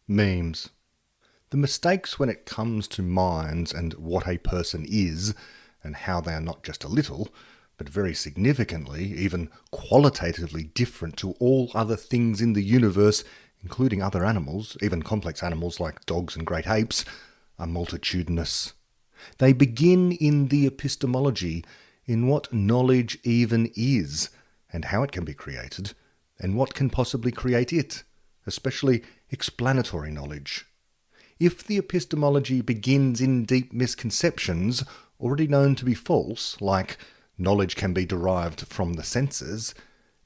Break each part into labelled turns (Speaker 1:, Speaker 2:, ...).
Speaker 1: Memes. The mistakes when it comes to minds and what a person is, and how they are not just a little, but very significantly, even qualitatively different to all other things in the universe, including other animals, even complex animals like dogs and great apes, are multitudinous. They begin in the epistemology, in what knowledge even is, and how it can be created, and what can possibly create it, especially explanatory knowledge. If the epistemology begins in deep misconceptions, already known to be false, like knowledge can be derived from the senses,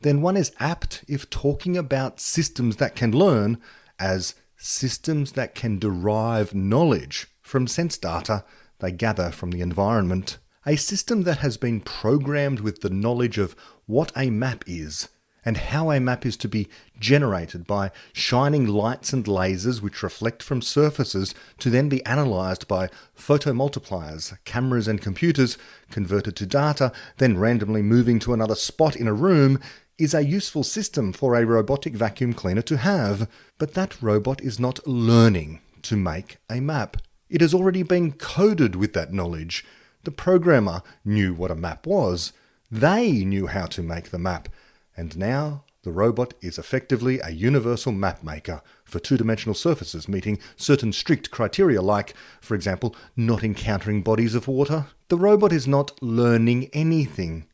Speaker 1: then one is apt, if talking about systems that can learn, as systems that can derive knowledge from sense data they gather from the environment. A system that has been programmed with the knowledge of what a map is, and how a map is to be generated by shining lights and lasers which reflect from surfaces to then be analysed by photomultipliers, cameras and computers, converted to data, then randomly moving to another spot in a room, is a useful system for a robotic vacuum cleaner to have. But that robot is not learning to make a map. It has already been coded with that knowledge. The programmer knew what a map was. They knew how to make the map. And now the robot is effectively a universal map maker for two-dimensional surfaces meeting certain strict criteria like, for example, not encountering bodies of water. The robot is not learning anything.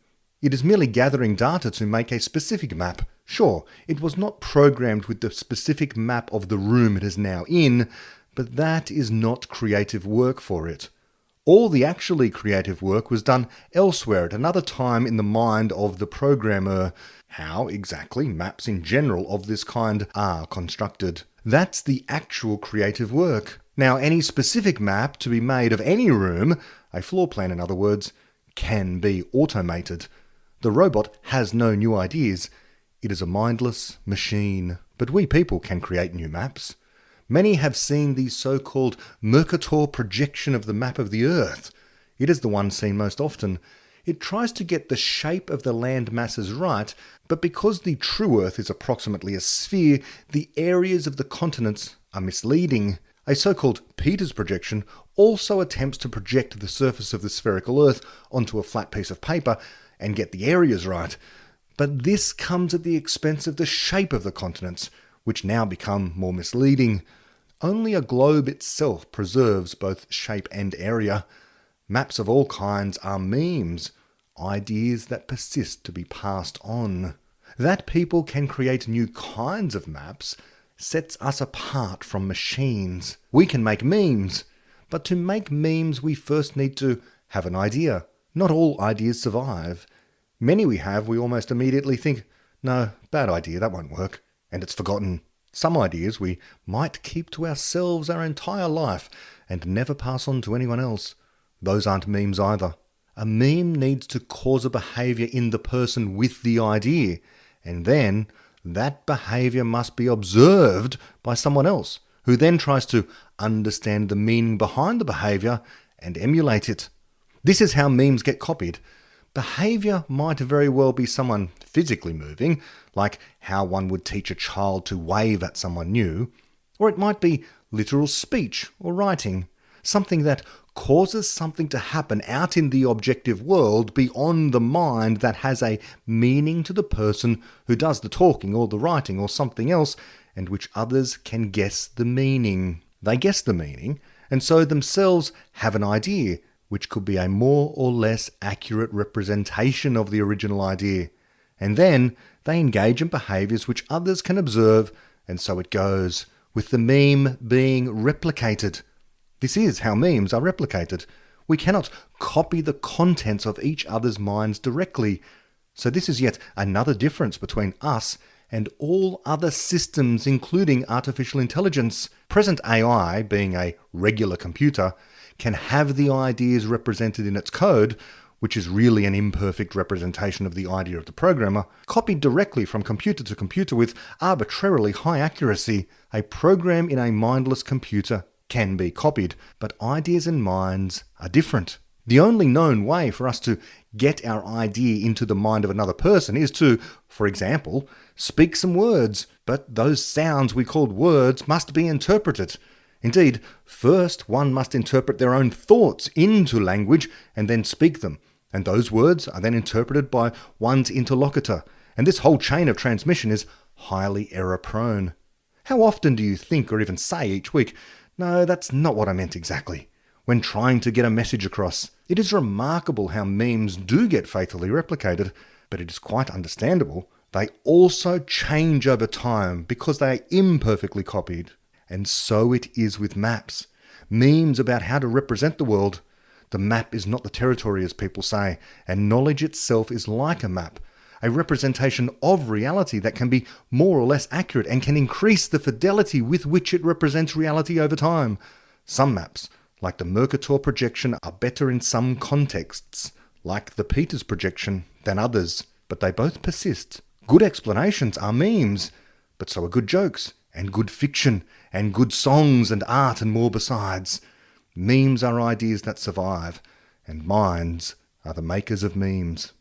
Speaker 1: It is merely gathering data to make a specific map. Sure, it was not programmed with the specific map of the room it is now in, but that is not creative work for it. All the actually creative work was done elsewhere at another time in the mind of the programmer. How exactly maps in general of this kind are constructed. That's the actual creative work. Now, any specific map to be made of any room, a floor plan in other words, can be automated. The robot has no new ideas. It is a mindless machine. But we people can create new maps. Many have seen the so-called Mercator projection of the map of the Earth. It is the one seen most often. It tries to get the shape of the land masses right, but because the true Earth is approximately a sphere, the areas of the continents are misleading. A so-called Peters projection also attempts to project the surface of the spherical Earth onto a flat piece of paper and get the areas right. But this comes at the expense of the shape of the continents, which now become more misleading. Only a globe itself preserves both shape and area. Maps of all kinds are memes, ideas that persist to be passed on. That people can create new kinds of maps sets us apart from machines. We can make memes, but to make memes we first need to have an idea. Not all ideas survive. Many we have, we almost immediately think, no, bad idea, that won't work, and it's forgotten. Some ideas we might keep to ourselves our entire life and never pass on to anyone else. Those aren't memes either. A meme needs to cause a behaviour in the person with the idea, and then that behaviour must be observed by someone else, who then tries to understand the meaning behind the behaviour and emulate it. This is how memes get copied. Behaviour might very well be someone physically moving, like how one would teach a child to wave at someone new, or it might be literal speech or writing, something that causes something to happen out in the objective world beyond the mind that has a meaning to the person who does the talking or the writing or something else, and which others can guess the meaning. They guess the meaning, and so themselves have an idea, which could be a more or less accurate representation of the original idea. And then they engage in behaviours which others can observe, and so it goes, with the meme being replicated. This is how memes are replicated. We cannot copy the contents of each other's minds directly. So this is yet another difference between us and all other systems, including artificial intelligence. Present AI, being a regular computer, can have the ideas represented in its code, which is really an imperfect representation of the idea of the programmer, copied directly from computer to computer with arbitrarily high accuracy. A program in a mindless computer can be copied, but ideas and minds are different. The only known way for us to get our idea into the mind of another person is to, for example, speak some words, but those sounds we called words must be interpreted. Indeed, first one must interpret their own thoughts into language and then speak them, and those words are then interpreted by one's interlocutor, and this whole chain of transmission is highly error-prone. How often do you think or even say each week, "No, that's not what I meant exactly," when trying to get a message across? It is remarkable how memes do get faithfully replicated, but it is quite understandable they also change over time because they are imperfectly copied. And so it is with maps. Memes about how to represent the world. The map is not the territory, as people say, and knowledge itself is like a map, a representation of reality that can be more or less accurate and can increase the fidelity with which it represents reality over time. Some maps, like the Mercator projection, are better in some contexts, like the Peters projection, than others, but they both persist. Good explanations are memes, but so are good jokes, and good fiction, and good songs and art and more besides. Memes are ideas that survive, and minds are the makers of memes.